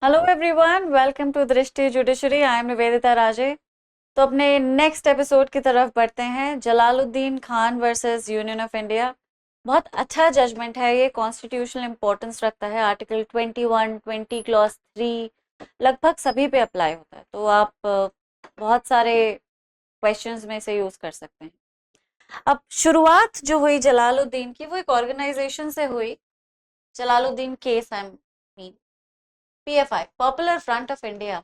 Hello everyone, welcome to दृष्टि judiciary. I am Nivedita राजे। तो अपने नेक्स्ट एपिसोड की तरफ बढ़ते हैं। Jalaluddin Khan versus Union of India. बहुत अच्छा जजमेंट है ये, कॉन्स्टिट्यूशनल इंपॉर्टेंस रखता है। आर्टिकल 21, 20 क्लॉज 3 लगभग सभी पे अप्लाई होता है, तो आप बहुत सारे क्वेश्चंस में से यूज कर सकते हैं। अब शुरुआत जो हुई जलालुद्दीन की, वो एक ऑर्गेनाइजेशन से हुई। Jalaluddin case I mean PFI, popular front of India.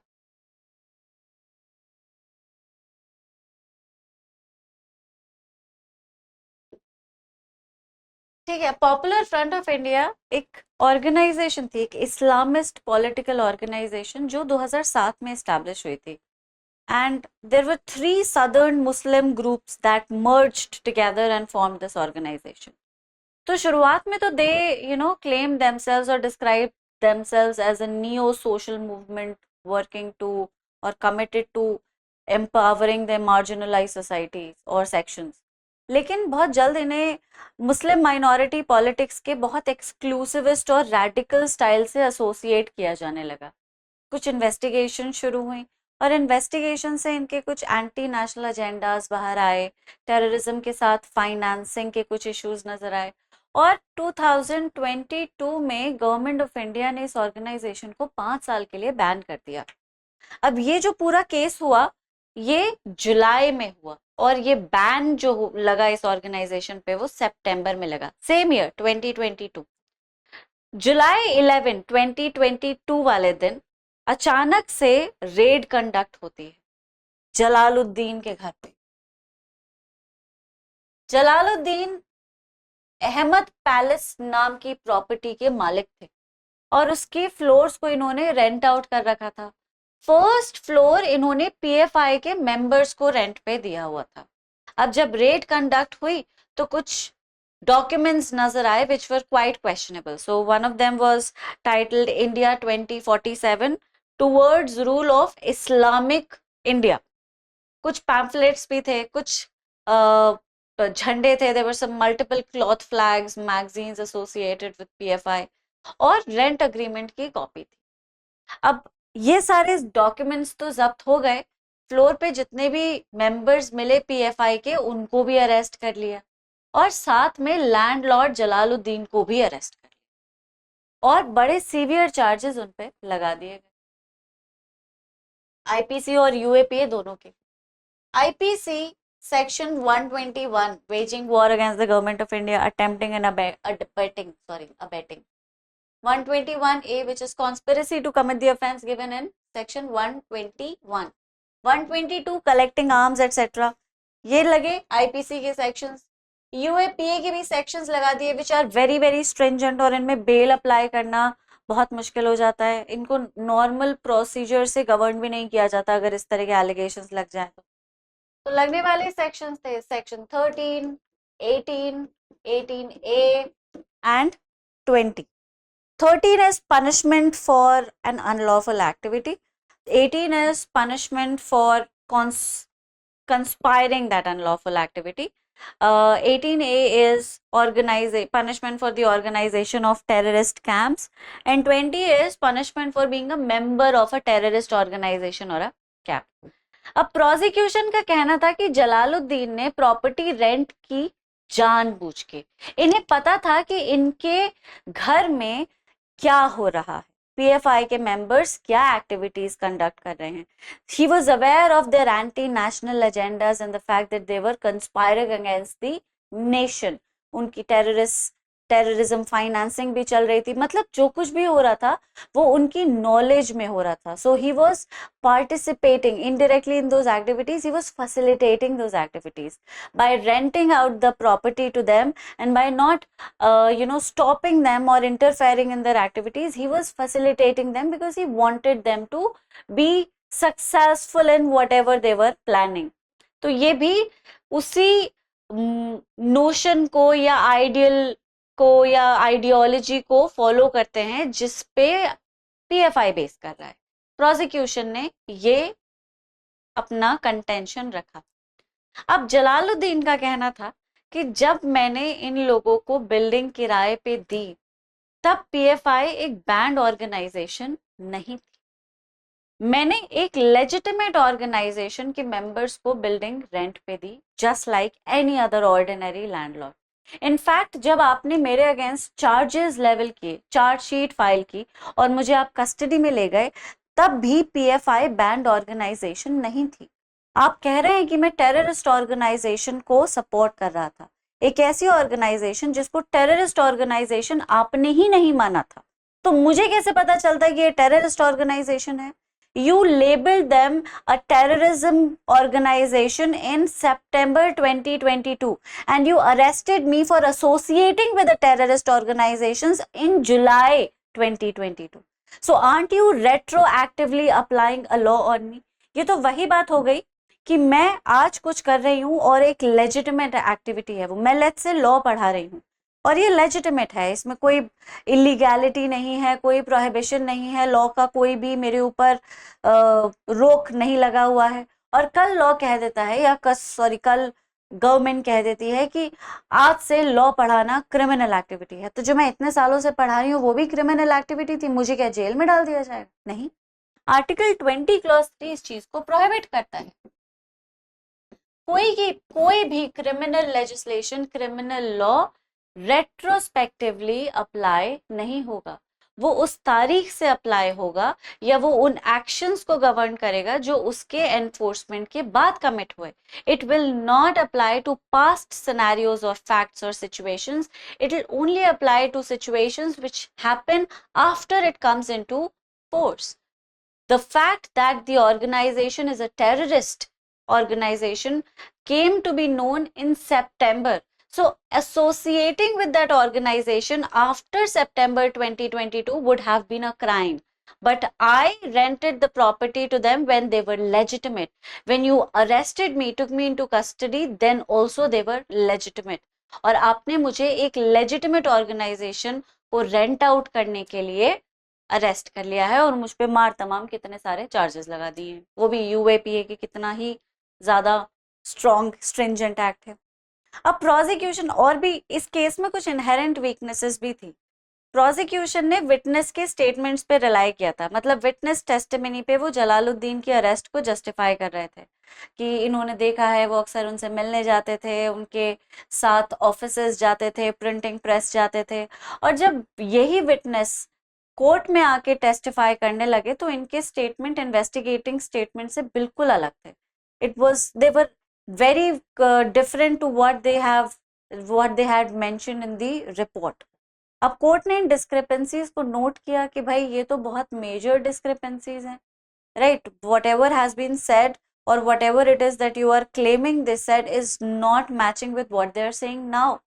ठीक है, पॉपुलर फ्रंट ऑफ इंडिया एक ऑर्गेनाइजेशन थी, एक इस्लामिस्ट पॉलिटिकल ऑर्गेनाइजेशन जो 2007 में एस्टैब्लिश हुई थी। And there were three southern Muslim groups that merged together and form this organisation. तो शुरुआत में तो दे क्लेम देमसेल्व्स और describe themselves as a neo social movement working to और committed to empowering the marginalise societies और sections. लेकिन बहुत जल्द इन्हें मुस्लिम माइनॉरिटी पॉलिटिक्स के बहुत एक्सक्लूसिविस्ट और रैडिकल स्टाइल से एसोसिएट किया जाने लगा। कुछ इन्वेस्टिगेशन शुरू हुई और इन्वेस्टिगेशन से इनके कुछ एंटी नेशनल एजेंडाज बाहर आए। टेररिज्म के साथ फाइनेंसिंग के कुछ इश्यूज नजर आए और 2022 में गवर्नमेंट ऑफ इंडिया ने इस ऑर्गेनाइजेशन को 5 साल के लिए बैन कर दिया। अब ये जो पूरा केस हुआ, ये जुलाई में हुआ और ये बैन जो लगा इस ऑर्गेनाइजेशन पे वो सितंबर में लगा, सेम ईयर 2022। जुलाई 11 2022 वाले दिन अचानक से रेड कंडक्ट होती है जलालुद्दीन के घर पे। जलालुद्दीन अहमद पैलेस नाम की प्रॉपर्टी के मालिक थे और उसके फ्लोर्स को इन्होंने रेंट आउट कर रखा था। फर्स्ट फ्लोर इन्होंने पीएफआई के मेंबर्स को रेंट पे दिया हुआ था। अब जब रेड कंडक्ट हुई तो कुछ documents नजर आए which were quite questionable. So one of them was titled India 2047 towards rule of Islamic India. कुछ pamphlets भी थे, कुछ झंडे थे, there were some multiple cloth flags, magazines associated with PFI और रेंट अग्रीमेंट की कॉपी थी। अब ये सारे डॉक्यूमेंट्स तो जब्त हो गए। फ्लोर पे जितने भी मेंबर्स मिले पीएफआई के, उनको भी अरेस्ट कर लिया और साथ में लैंडलॉर्ड जलालुद्दीन को भी अरेस्ट कर लिया और बड़े सीवियर चार्जेस उन पे लगा दिए गए, आईपीसी और यूएपीए दोनों के। IPC section 121 waging war against the government of India attempting and abetting 121A, which is conspiracy to commit the offense given in section 121. 122 collecting arms etc. ये लगे आईपीसी के सेक्शंस। यूएपीए के भी sections लगा दिए which are very very stringent और इनमें bell apply करना बहुत मुश्किल हो जाता है। इनको नॉर्मल प्रोसीजर से गवर्न भी नहीं किया जाता अगर इस तरह के एलिगेशंस लग जाए तो लगने वाले सेक्शंस थे section 13, 18, 18A and 20। 13 is punishment for an unlawful activity. 18 is punishment for conspiring that unlawful activity. 18A is punishment for the organization of terrorist camps, and 20 is punishment for being a member of a terrorist organization or a camp. अब prosecution का कहना था कि जलालुद्दीन ने property rent की जानबूझ के, इन्हें पता था कि इनके घर में क्या हो रहा है, पीएफआई के मेंबर्स क्या एक्टिविटीज कंडक्ट कर रहे हैं। He was aware of their anti national agendas and the fact that they were conspiring against the nation. उनकी टेररिज्म फाइनेंसिंग भी चल रही थी, मतलब जो कुछ भी हो रहा था वो उनकी नॉलेज में हो रहा था। So he was participating indirectly in those activities. He was facilitating those activities by renting out the property to them and by not stopping them or interfering in their activities. He was facilitating them because he wanted them to be successful in whatever they were planning. तो ये भी उसी notion को या ideal को या ideology को follow करते हैं जिस पे पीएफआई बेस कर रहा है। प्रोसिक्यूशन ने ये अपना कंटेंशन रखा। अब जलालुद्दीन का कहना था कि जब मैंने इन लोगों को बिल्डिंग किराए पे दी तब पीएफआई एक बैंड ऑर्गेनाइजेशन नहीं थी। मैंने एक लेजिटिमेट ऑर्गेनाइजेशन के मेंबर्स को बिल्डिंग रेंट पे दी, just like any other ordinary landlord. In fact जब आपने मेरे अगेंस्ट चार्जेस लेवल किए, चार्जशीट फाइल की और मुझे आप कस्टडी में ले गए, तब भी पीएफआई बैंड ऑर्गेनाइजेशन नहीं थी। आप कह रहे हैं कि मैं टेररिस्ट ऑर्गेनाइजेशन को सपोर्ट कर रहा था, एक ऐसी ऑर्गेनाइजेशन जिसको टेररिस्ट ऑर्गेनाइजेशन आपने ही नहीं माना था। तो मुझे कैसे पता चलता है कि ये टेररिस्ट ऑर्गेनाइजेशन है? You labeled them a terrorism organization in September 2022 and you arrested me for associating with the terrorist organizations in July 2022. So aren't you retroactively applying a law on me? ये तो वही बात हो गई कि मैं आज कुछ कर रही हूँ और एक लेजिटिमेट एक्टिविटी है वो, मैं लेट्स से लॉ पढ़ा रही हूँ और ये लेजिटिमेट है, इसमें कोई इलीगैलिटी नहीं है, कोई प्रोहिबिशन नहीं है, लॉ का कोई भी मेरे ऊपर रोक नहीं लगा हुआ है। और कल लॉ कह देता है या कल गवर्नमेंट कह देती है कि आज से लॉ पढ़ाना क्रिमिनल एक्टिविटी है, तो जो मैं इतने सालों से पढ़ा रही हूँ वो भी क्रिमिनल एक्टिविटी थी, मुझे क्या जेल में डाल दिया जाएगा? नहीं, आर्टिकल 20 क्लॉज 3 इस चीज को प्रोहिबिट करता है। कोई भी criminal legislation, criminal law retrospectively apply नहीं होगा, वो उस तारीख से अप्लाई होगा या वो उन एक्शंस को गवर्न करेगा जो उसके एनफोर्समेंट के बाद कमिट हुए। It will not apply to past scenarios और फैक्ट्स और situations, it will only apply to situations which happen after it comes into force. The fact that the organization is a terrorist organization came to be known in September. So associating with that organization after September 2022 would have been a crime. But I rented the property to them when they were legitimate. When you arrested me, took me into custody, then also they were legitimate. और आपने मुझे एक legitimate organization को rent out करने के लिए arrest कर लिया है और मुझ पे मार तमाम कितने सारे चार्जेस लगा दिए हैं, वो भी यूएपीए के कितना ही ज्यादा स्ट्रॉन्ग स्ट्रिंजेंट एक्ट है। अब प्रोसिक्यूशन, और भी इस केस में कुछ इनहेरेंट वीकनेसेस भी थी। प्रोसिक्यूशन ने विटनेस के स्टेटमेंट्स पे रिलाई किया था, मतलब विटनेस टेस्टिमनी पे वो जलालुद्दीन की अरेस्ट को जस्टिफाई कर रहे थे कि इन्होंने देखा है, वो अक्सर उनसे मिलने जाते थे, उनके साथ ऑफिसेस जाते थे, प्रिंटिंग प्रेस जाते थे। और जब यही विटनेस कोर्ट में आके टेस्टिफाई करने लगे तो इनके स्टेटमेंट इन्वेस्टिगेटिंग स्टेटमेंट से बिल्कुल अलग थे। They were very different to what they had mentioned in the report. अब कोर्ट ने इन डिस्क्रिपेंसीज को नोट किया कि भाई ये तो बहुत मेजर डिस्क्रिपेंसीज हैं, right? Whatever has been said और whatever it is that you are claiming this said is not matching with what they are saying now.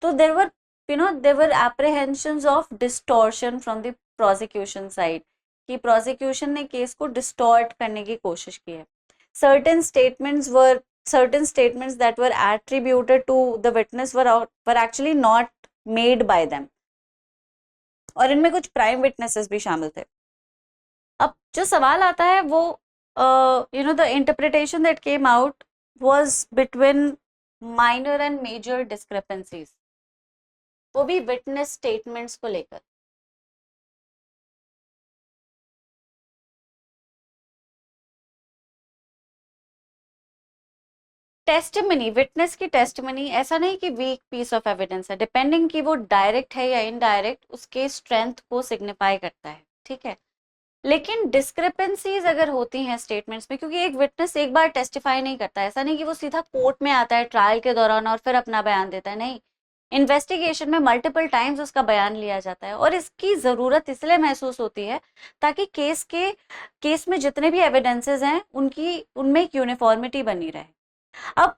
तो there were apprehensions of distortion from the prosecution side कि prosecution ने case को distort करने की कोशिश की है। certain statements that were attributed to the witness were actually not made by them, और इनमें कुछ प्राइम विटनेसेस भी शामिल थे। अब जो सवाल आता है वो the interpretation that came out was between minor and major discrepancies, वो भी विटनेस स्टेटमेंट्स को लेकर। टेस्टिमनी, विटनेस की टेस्टिमनी ऐसा नहीं कि वीक पीस ऑफ एविडेंस है, डिपेंडिंग कि वो डायरेक्ट है या इनडायरेक्ट, उसके स्ट्रेंथ को सिग्निफाई करता है, ठीक है। लेकिन डिस्क्रिपेंसीज अगर होती हैं स्टेटमेंट्स में, क्योंकि एक विटनेस एक बार टेस्टिफाई नहीं करता है, ऐसा नहीं कि वो सीधा कोर्ट में आता है ट्रायल के दौरान और फिर अपना बयान देता है, नहीं, इन्वेस्टिगेशन में मल्टीपल टाइम्स उसका बयान लिया जाता है। और इसकी जरूरत इसलिए महसूस होती है ताकि केस में जितने भी एविडेंसेस हैं उनमें एक यूनिफॉर्मिटी बनी रहे। अब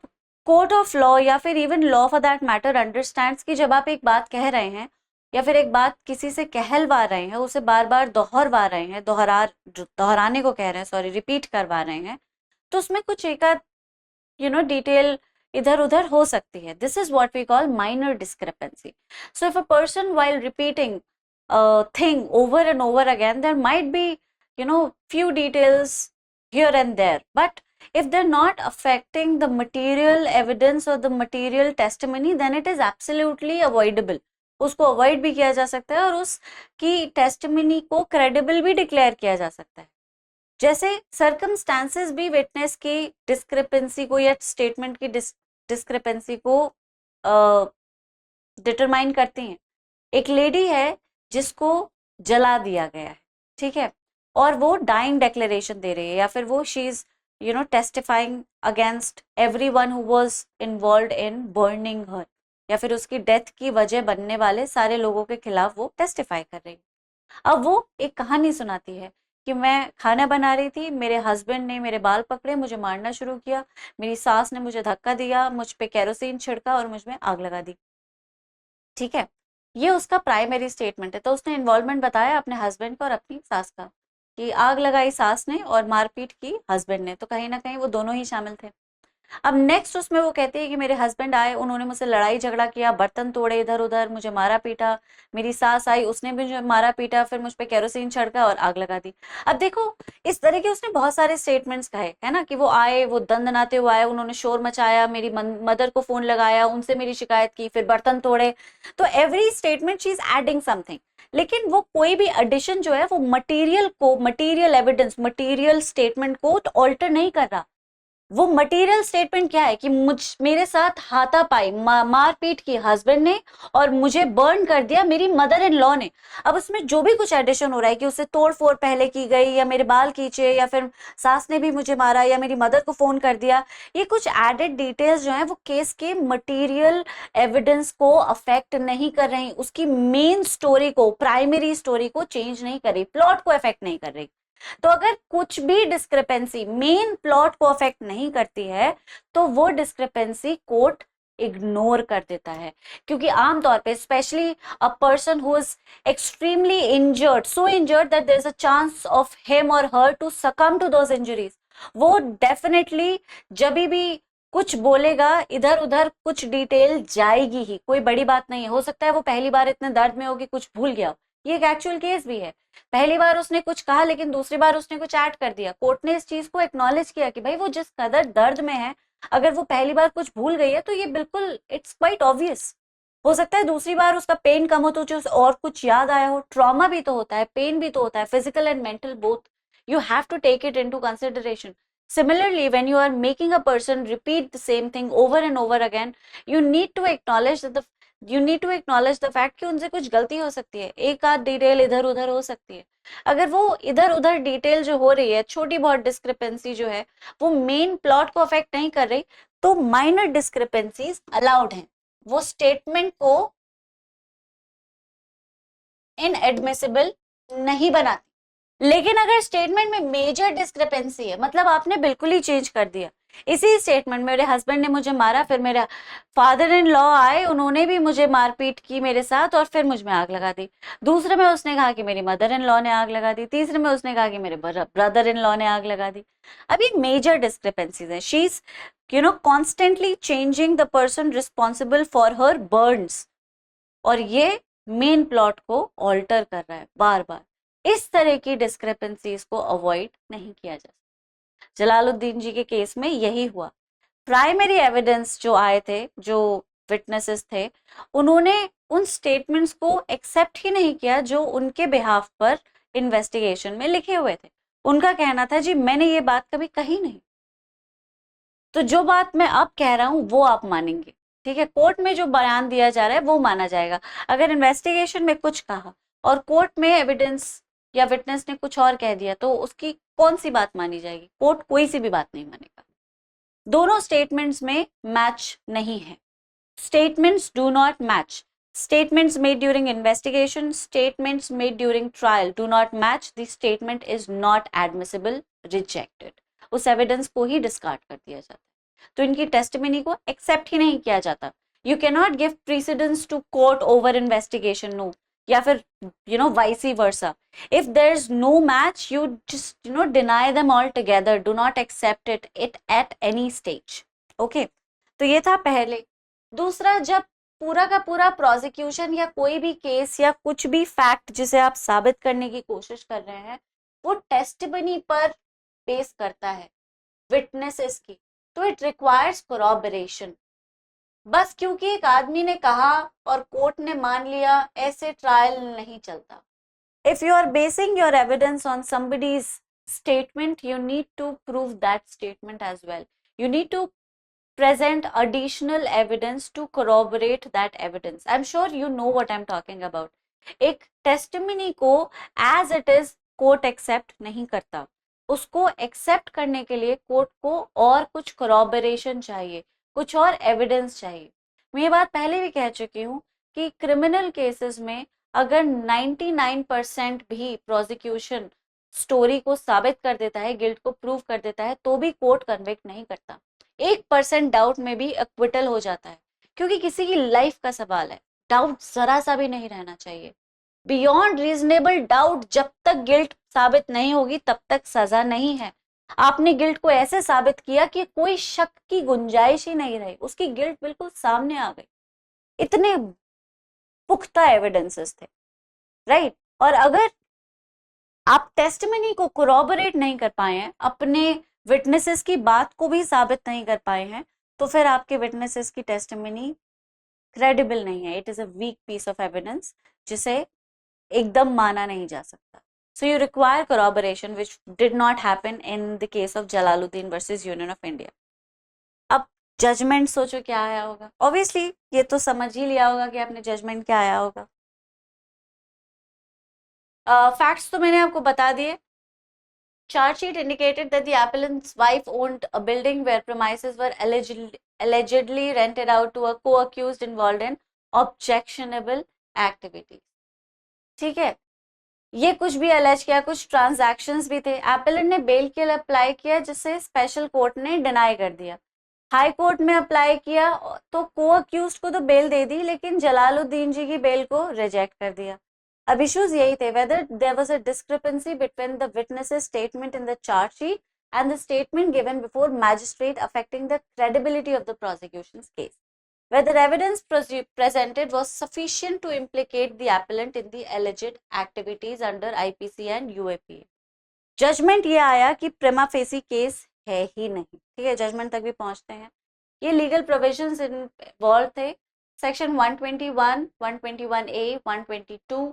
कोर्ट ऑफ लॉ या फिर even law for that matter understands कि जब आप एक बात कह रहे हैं या फिर एक बात किसी से कहलवा रहे हैं, उसे बार बार दोहरवा रहे हैं, दोहराने को कह रहे हैं, सॉरी, रिपीट करवा रहे हैं, तो उसमें कुछ एक डिटेल इधर उधर हो सकती है। This is what we call minor discrepancy. So if a person while repeating thing over and over again, there might be few details here and there, but if they're not affecting the material evidence or the material testimony, then it is absolutely avoidable. उसको avoid भी किया जा सकता है और उसकी testimony को credible भी डिक्लेयर किया जा सकता है। जैसे सर्कमस्टांसेस भी विटनेस की डिस्क्रिपेंसी को या स्टेटमेंट की डिस्क्रिपेंसी को डिटरमाइन करती हैं। एक लेडी है जिसको जला दिया गया है, ठीक है, और वो डाइंग डेक्लेरेशन दे रही है, या फिर वो she is testifying against everyone who was involved in burning her, या फिर उसकी डेथ की वजह बनने वाले सारे लोगों के खिलाफ वो टेस्टिफाई कर रही है। अब वो एक कहानी सुनाती है कि मैं खाना बना रही थी, मेरे हस्बैंड ने मेरे बाल पकड़े, मुझे मारना शुरू किया, मेरी सास ने मुझे धक्का दिया, मुझ पे केरोसिन छिड़का और मुझ में आग लगा दी। ठीक है, ये उसका प्राइमरी स्टेटमेंट है। तो उसने इन्वॉल्वमेंट बताया अपने हस्बैंड का और अपनी सास का, कि आग लगाई सास ने और मारपीट की हस्बैंड ने, तो कहीं ना कहीं वो दोनों ही शामिल थे। अब नेक्स्ट उसमें वो कहती है कि मेरे हस्बैंड आए, उन्होंने मुझसे लड़ाई झगड़ा किया, बर्तन तोड़े इधर उधर, मुझे मारा पीटा, मेरी सास आई, उसने भी मुझे मारा पीटा, फिर मुझ पे केरोसिन छिड़का और आग लगा दी। अब देखो, इस तरह के उसने बहुत सारे स्टेटमेंट्स कहे है ना, कि वो आए, वो दंदनाते हुए आए, उन्होंने शोर मचाया, मेरी मदर को फोन लगाया, उनसे मेरी शिकायत की, फिर बर्तन तोड़े। तो every statement she is adding something, लेकिन वो कोई भी एडिशन जो है वो मटीरियल एविडेंस, मटीरियल स्टेटमेंट को ऑल्टर नहीं कर रहा। वो मटेरियल स्टेटमेंट क्या है कि मेरे साथ हाथापाई मारपीट की हस्बैंड ने और मुझे बर्न कर दिया मेरी मदर इन लॉ ने। अब उसमें जो भी कुछ एडिशन हो रहा है कि उससे तोड़ फोड़ पहले की गई, या मेरे बाल खींचे, या फिर सास ने भी मुझे मारा, या मेरी मदर को फोन कर दिया, ये कुछ एडेड डिटेल्स जो है वो केस के मटेरियल एविडेंस को अफेक्ट नहीं कर रही, उसकी मेन स्टोरी को, प्राइमरी स्टोरी को चेंज नहीं कर रही, प्लॉट को अफेक्ट नहीं कर रही। तो अगर कुछ भी डिस्क्रिपेंसी मेन प्लॉट को अफेक्ट नहीं करती है तो वो डिस्क्रिपेंसी कोर्ट इग्नोर कर देता है। क्योंकि आमतौर पे specially a person who is extremely injured, so injured that there is a chance of him और her to succumb to those injuries, वो डेफिनेटली जब भी कुछ बोलेगा इधर उधर कुछ डिटेल जाएगी ही, कोई बड़ी बात नहीं है। हो सकता है वो पहली बार इतने दर्द में होगी कुछ भूल गया, ये एक एक्चुअल केस भी है। पहली बार उसने कुछ कहा लेकिन दूसरी बार उसने कुछ ऐड कर दिया, कोर्ट ने इस चीज को एक्नॉलेज किया कि भाई वो जिस कदर दर्द में है, अगर वो पहली बार कुछ भूल गई है तो ये बिल्कुल इट्स क्वाइट ऑब्वियस। हो सकता है दूसरी बार उसका पेन कम हो तो जो और कुछ याद आया हो, ट्रॉमा भी तो होता है, पेन भी तो होता है, physical and mental both, you have to take it into consideration. Similarly, when you are making a person repeat the same thing over and over again, you need to acknowledge that the fact कि उनसे कुछ गलती हो सकती है, एक आध detail इधर उधर हो सकती है। अगर वो इधर उधर डिटेल जो हो रही है, छोटी बहुत डिस्क्रिपेंसी जो है, वो मेन प्लॉट को अफेक्ट नहीं कर रही, तो माइनर डिस्क्रिपेंसीज अलाउड हैं, वो स्टेटमेंट को इनएडमिसिबल नहीं बनाती। लेकिन अगर स्टेटमेंट में मेजर डिस्क्रिपेंसी है, मतलब आपने बिल्कुल ही चेंज कर दिया, इसी स्टेटमेंट में मेरे हस्बैंड ने मुझे मारा, फिर मेरा फादर इन लॉ आए, उन्होंने भी मुझे मारपीट की मेरे साथ और फिर मुझ में आग लगा दी। दूसरे में उसने कहा कि मेरी मदर इन लॉ ने आग लगा दी, तीसरे में उसने कहा कि मेरे ब्रदर इन लॉ ने आग लगा दी। अब ये मेजर डिस्क्रिपेंसीज है। She is constantly changing the person responsible for her Burns, और ये मेन प्लॉट को ऑल्टर कर रहा है बार बार। इस तरह की डिस्क्रिपेंसीज को अवॉइड नहीं किया जा सकता। जलालुद्दीन जी के केस में यही हुआ। प्राइमरी एविडेंस जो आए थे, जो विटनेसेस थे, उन्होंने उन स्टेटमेंट्स को एक्सेप्ट ही नहीं किया जो उनके बिहाफ पर इन्वेस्टिगेशन में लिखे हुए थे। उनका कहना था जी मैंने ये बात कभी कही नहीं, तो जो बात मैं अब कह रहा हूं वो आप मानेंगे, ठीक है, कोर्ट में जो बयान दिया जा रहा है वो माना जाएगा। अगर इन्वेस्टिगेशन में कुछ कहा और कोर्ट में एविडेंस या विटनेस ने कुछ और कह दिया तो उसकी कौन सी बात मानी जाएगी? कोर्ट कोई सी भी बात नहीं मानेगा। दोनों स्टेटमेंट्स में मैच नहीं है, statements do not match. Statements made during investigation, statements made during trial do not match. The statement is not admissible, rejected. उस एविडेंस को ही डिस्कार्ड कर दिया जाता है, तो इनकी टेस्टिमनी को एक्सेप्ट ही नहीं किया जाता। You can not give precedence to court over investigation, no, या फिर vice versa. If there is no match, you just deny them altogether, do not accept it at any stage. Okay, तो ये था पहले। दूसरा, जब पूरा का पूरा प्रोसिक्यूशन या कोई भी केस या कुछ भी फैक्ट जिसे आप साबित करने की कोशिश कर रहे हैं वो टेस्टिमनी पर बेस करता है, विटनेसेस की, तो इट रिक्वायर्स कोरॉबरेशन। बस क्योंकि एक आदमी ने कहा और कोर्ट ने मान लिया, ऐसे ट्रायल नहीं चलता। If you are basing your evidence on somebody's statement, you need to prove that statement as well. You need to present additional evidence to corroborate that evidence. I'm sure you know what I'm talking about. एक testimony को as it is court accept नहीं करता, उसको accept करने के लिए court को और कुछ corroboration चाहिए, कुछ और एविडेंस चाहिए. मैं ये बात पहले भी कह चुकी हूँ कि क्रिमिनल केसेस में अगर 99% भी प्रोसिक्यूशन स्टोरी को साबित कर देता है, गिल्ट को प्रूव कर देता है, तो भी कोर्ट कन्विक्ट नहीं करता. 1% डाउट में भी एक्विटल हो जाता है, क्योंकि किसी की लाइफ का सवाल है. डाउट जरा सा भी नहीं रहना चाहिए. बियॉन्ड रीजनेबल डाउट, जब तक गिल्ट साबित नहीं होगी तब तक सजा नहीं है. आपने गिल्ट को ऐसे साबित किया कि कोई शक की गुंजाइश ही नहीं रही, उसकी गिल्ट बिल्कुल सामने आ गई. इतने पुख्ता एविडेंसेस थे, राइट. और अगर आप टेस्टिमनी को कोरॉबरेट नहीं कर पाए हैं, अपने विटनेसेस की बात को भी साबित नहीं कर पाए हैं, तो फिर आपके विटनेसेस की टेस्टिमनी क्रेडिबल नहीं है. It is a weak piece of evidence जिसे एकदम माना नहीं जा सकता. So you require corroboration, which did not happen in the case of Jalaluddin versus Union of India. अब जजमेंट सोचो क्या आया होगा. ऑब्वियसली ये तो समझ ही लिया होगा कि आपने जजमेंट क्या आया होगा. फैक्ट्स तो मैंने आपको बता दिए. Charge sheet indicated that the appellant's wife owned a building where premises were allegedly rented out to a co-accused involved in objectionable activities. ठीक है, ये कुछ भी अलेज किया, कुछ ट्रांजैक्शंस भी थे. एपेलेंट ने बेल के लिए अप्लाई किया, जिसे स्पेशल कोर्ट ने डिनाई कर दिया. हाई कोर्ट में अप्लाई किया तो को अक्यूज्ड को तो बेल दे दी, लेकिन जलालुद्दीन जी की बेल को रिजेक्ट कर दिया. अब इश्यूज यही थे, whether there was a discrepancy between the witness's statement in the charge sheet and the statement given before magistrate, affecting the credibility of the prosecution's case. Whether evidence presented was sufficient to implicate the appellant in the alleged activities under IPC and UAPA. Judgment ये आया कि प्रिमा facie case है ही नहीं. ठीक है, judgement तक भी पहुंचते हैं. ये लीगल प्रोविजंस इन्वॉल्व थे. सेक्शन 121, 121A, 122,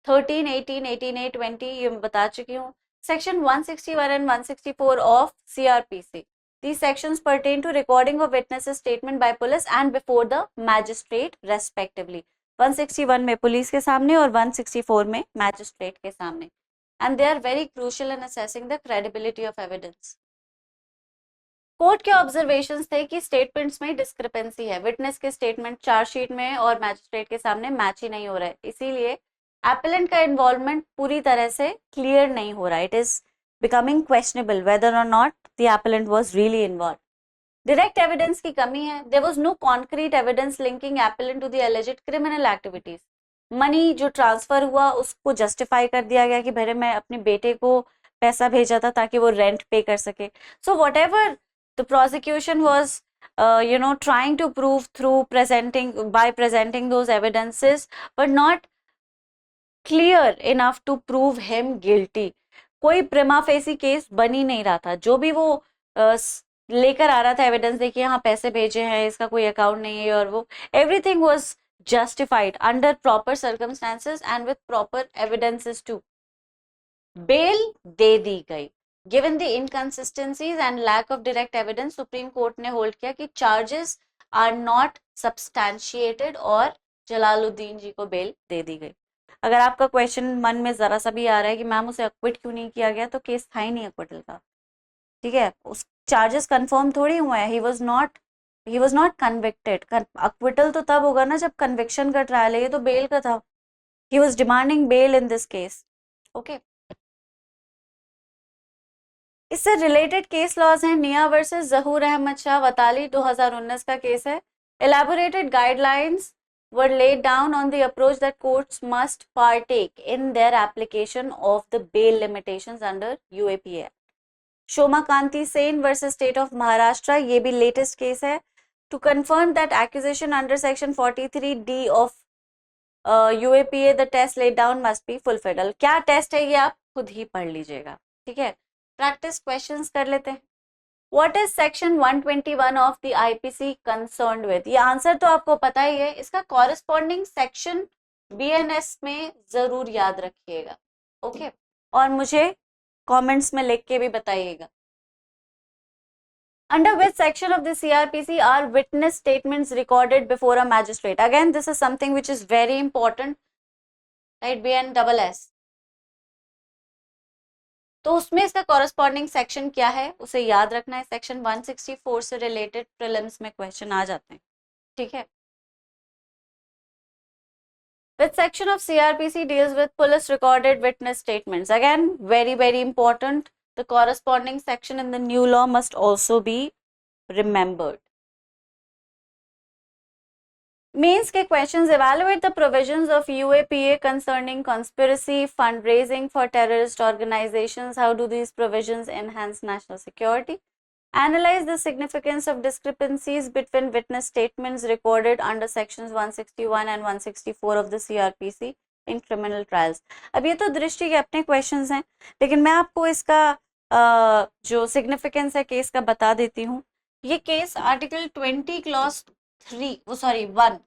13, 18, 18A, 20 ये मैं बता चुकी हूँ. Section 161 and 164 of CRPC. These sections pertain to recording of witnesses statement by police and before the magistrate respectively. 161 में पुलिस के सामने और 164 में मैजिस्ट्रेट के सामने. And they are very crucial in assessing the credibility of evidence. Court के observations थे कि स्टेटमेंट्स में डिस्क्रिपेंसी है. विटनेस के स्टेटमेंट चार्जशीट में और मैजिस्ट्रेट के सामने मैच ही नहीं हो रहा है, इसीलिए एपेलेंट का इन्वॉल्वमेंट पूरी तरह से क्लियर नहीं हो रहा. It is becoming questionable whether और not the appellant was really involve. Direct evidence की कमी है. There was no concrete evidence linking appellant to the alleged criminal activities. Money जो ट्रांसफर हुआ उसको जस्टिफाई कर दिया गया कि भरे मैं अपने बेटे को पैसा भेजा था ताकि वो रेंट पे कर सके. So what ever the prosecution was trying to prove through presenting those evidences but not clear enough to prove him guilty. कोई प्रिमा फेसी केस बन ही नहीं रहा था. जो भी वो लेकर आ रहा था एविडेंस, देखिए यहाँ पैसे भेजे हैं, इसका कोई अकाउंट नहीं है, और वो everything was justified under proper circumstances and with proper evidences too. Bail दे दी गई. Given the inconsistencies and lack of direct evidence, Supreme Court ने होल्ड किया कि चार्जेस आर नॉट सब्सटैंशिएटेड और जलालुद्दीन जी को बेल दे दी गई. अगर आपका क्वेश्चन मन में जरा सा भी आ रहा है कि मैम उसे अक्विट क्यों नहीं किया गया, तो केस था ही नहीं अक्विटल का. ठीक है, उस चार्जेस कंफर्म थोड़ी हुए हैं. He was not convicted. Acquittal तो तब होगा ना जब कन्विक्शन का ट्रायल है, ये तो बेल का था. He was demanding bail in this case. Okay, इससे रिलेटेड केस लॉज हैं. निया वर्सेस जहूर अहमद शाह वताली 2019 का केस है. elaborated guidelines were laid down on the approach that courts must partake in their application of the bail limitations under UAPA Act. Shoma Kanti Sen versus state of Maharashtra, ये भी latest case है. To confirm that accusation under section 43D of UAPA the test laid down must be fulfilled. क्या test है ये आप खुद ही पढ़ लीजिएगा. ठीक है, प्रैक्टिस क्वेश्चंस कर लेते हैं. What is section 121 of the IPC concerned with? ये आंसर तो आपको पता ही है. इसका कॉरेस्पॉन्डिंग सेक्शन BNS में जरूर याद रखिएगा. ओके, और मुझे कमेंट्स में लिख के भी बताइएगा। Under which section of the CRPC are witness statements recorded before a magistrate? Again, this is something which is very important, right? BN-SS. तो उसमें इसका कॉरेस्पॉन्डिंग सेक्शन क्या है उसे याद रखना है। सेक्शन 164 से रिलेटेड प्रीलिम्स में क्वेश्चन आ जाते हैं, ठीक है। Which section of CRPC deals with police recorded witness statements? Again, very important. The corresponding section in the new law must also be remembered. Means के questions evaluate the provisions of UAPA concerning conspiracy, fundraising for terrorist organizations. How do these provisions enhance national security? Analyze the significance of discrepancies between witness statements recorded under sections 161 and 164 of the CRPC in criminal trials. अब ये तो दृष्टि के अपने questions हैं, लेकिन मैं आपको इसका जो significance है केस का बता देती हूँ। ये केस आर्टिकल 20 क्लॉज 1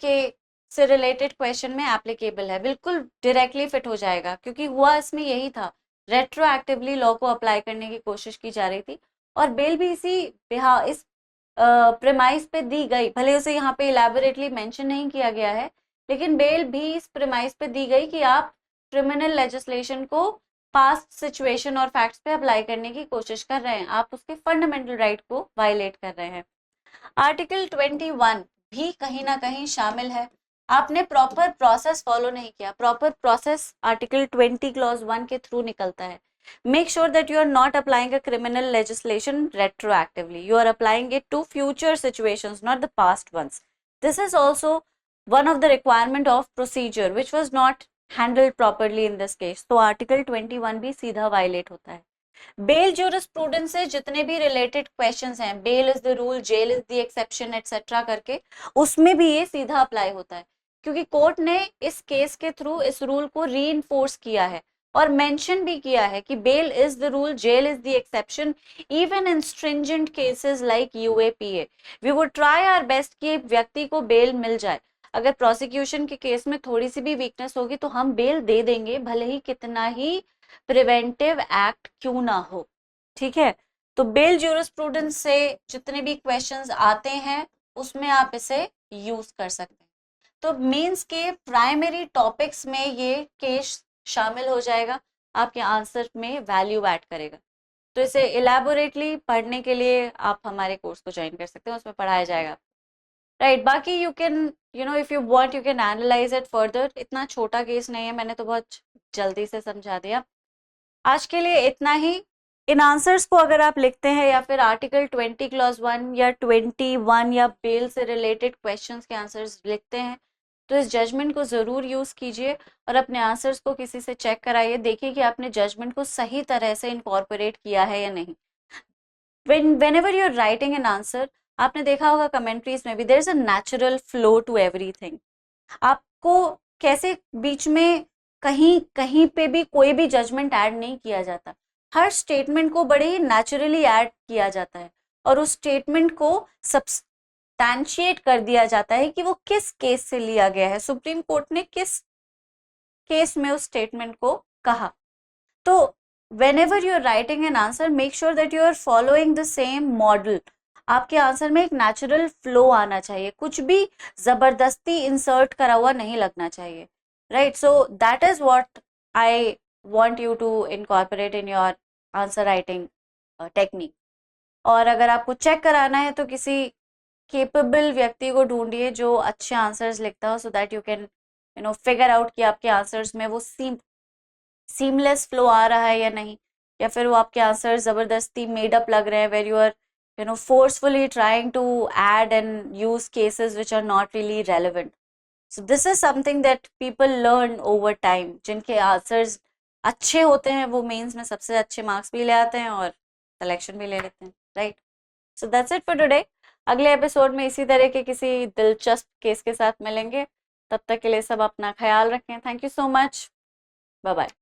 के से रिलेटेड क्वेश्चन में एप्लीकेबल है, बिल्कुल डायरेक्टली फिट हो जाएगा, क्योंकि हुआ इसमें यही था, रेट्रोएक्टिवली लॉ को अप्लाई करने की कोशिश की जा रही थी और बेल भी इस प्रेमाइस पे दी गई, भले उसे यहाँ पे इलेबोरेटली मेंशन नहीं किया गया है, लेकिन बेल भी इस प्रेमाइस पे दी गई कि आप क्रिमिनल लेजिस्लेशन को पास्ट सिचुएशन और फैक्ट्स पे अप्लाई करने की कोशिश कर रहे हैं, आप उसके फंडामेंटल राइट को वायलेट कर रहे हैं। आर्टिकल 21 भी कहीं ना कहीं शामिल है, आपने प्रॉपर प्रोसेस फॉलो नहीं किया। प्रॉपर प्रोसेस आर्टिकल 20 क्लॉज 1 के थ्रू निकलता है। Make sure that you are not applying a criminal legislation retroactively, you are applying it to future situations, not the past ones. This is also one of the requirement of procedure which was not handled properly in this case. तो article 21 भी सीधा violet होता है। Bell jurisprudence से जितने भी related questions हैं, bail is the rule, jail is the exception etcetera करके, उसमें भी ये सीधा अप्लाई होता है, क्योंकि कोर्ट ने इस केस के थ्रू इस रूल को रीइंफोर्स किया है और मेंशन भी किया है कि bail is the rule, jail is the exception, even in stringent cases like UAPA. We would try our best कि व्यक्ति को बेल मिल जाए। अगर प्रोसिक्यूशन के केस में थोड़ी सी भी वीकनेस होगी तो हम बेल दे देंगे, भले ही कितना ही प्रिवेंटिव एक्ट क्यों ना हो, ठीक है। तो बेल ज्यूरिस्प्रूडेंस से जितने भी क्वेश्चंस आते हैं उसमें आप इसे यूज कर सकते हैं। तो मेंस के प्राइमरी टॉपिक्स में ये केस शामिल हो जाएगा, आपके आंसर में वैल्यू ऐड करेगा। तो इसे इलेबोरेटली पढ़ने के लिए आप हमारे कोर्स को ज्वाइन कर सकते हैं, उसमें पढ़ाया जाएगा, राइट। बाकी you can if you want you can analyse it further. इतना छोटा केस नहीं है, मैंने तो बहुत जल्दी से समझा दिया। आज के लिए इतना ही। इन आंसर्स को अगर आप लिखते हैं या फिर आर्टिकल 20 क्लॉज 1 या 21 या बेल से रिलेटेड क्वेश्चंस के आंसर्स लिखते हैं तो इस जजमेंट को ज़रूर यूज़ कीजिए और अपने आंसर्स को किसी से चेक कराइए, देखिए कि आपने जजमेंट को सही तरह से इनकॉर्पोरेट किया है या नहीं। whenever you're writing an answer, आपने देखा होगा कमेंट्रीज में भी, there is a natural flow to everything. आपको कैसे बीच में कहीं कहीं पे भी कोई भी जजमेंट ऐड नहीं किया जाता, हर स्टेटमेंट को बड़े ही नेचुरली ऐड किया जाता है और उस स्टेटमेंट को सब्सटैंशिएट कर दिया जाता है कि वो किस केस से लिया गया है, सुप्रीम कोर्ट ने किस केस में उस स्टेटमेंट को कहा। तो whenever you are writing an answer, make sure that you are following the same model. आपके आंसर में एक नेचुरल फ्लो आना चाहिए, कुछ भी जबरदस्ती इंसर्ट करा हुआ नहीं लगना चाहिए, right. So that is what I want you to incorporate in your answer writing technique. और अगर आपको चेक कराना है तो किसी केपेबल व्यक्ति को ढूंढिए जो अच्छे आंसर्स लिखता हो, so that you can figure out कि आपके आंसर्स में वो सीमलेस फ्लो आ रहा है या नहीं, या फिर वो आपके आंसर जबरदस्ती मेड अप लग रहे हैं, where you are forcefully trying to add and use cases which are not really relevant. So this is something that people learn over time. जिनके आंसर्स अच्छे होते हैं वो मेंस में सबसे अच्छे मार्क्स भी ले आते हैं और सिलेक्शन भी ले लेते हैं, right. So that's it for today. अगले एपिसोड में इसी तरह के किसी दिलचस्प केस के साथ मिलेंगे। तब तक के लिए सब अपना ख्याल रखें। Thank you so much, bye bye.